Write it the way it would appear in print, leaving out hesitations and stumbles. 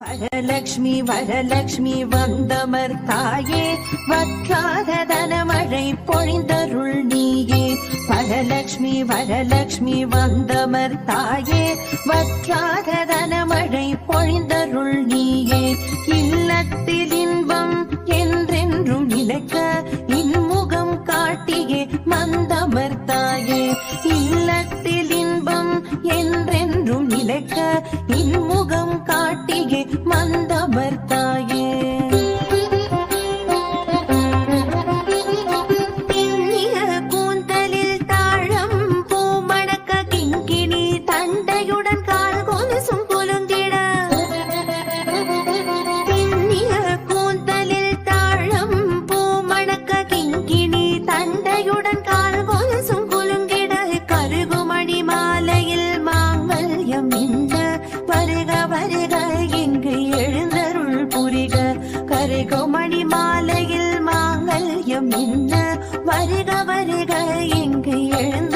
வரலக்ஷ்மி வரலக்ஷ்மி வந்தமர் தாயே, வற்றாத தனமழை பொழிந்தருள் நீயே. வரலக்ஷ்மி வரலக்ஷ்மி வந்தமர் தாயே, வற்றாத தனமழை பொழிந்தருள் நீயே. இல்லத்தில் இன்பம் என்றென்றும் நிலைக்க இன்முகம் காட்டியே மந்தமர் தாயே. இல்லத்தில் இன்பம் என்றென்றும் நிலைக்க இன்முகம் காட்டியே மந்தமர் தாயே. பின்னிய கூந்தலில் தாழம் பூமணக்க கிங்கிணி தண்டையுடன் கால் கொலுசும் குலுங்கிட. பின்னிய கூந்தலில் தாழம் பூமணக்க கிங்கிணி தண்டையுடன் கால் கொலுசும் குலுங்கிட. கருகுமணி மாலையில் மாங்கல்யம் இந்த வருக வருக இங்கு எழுந்தருள் புரிக. கருகுமணி மாலையில் மாங்கல்யம் இந்த வருக வருக இங்கு எழுந்த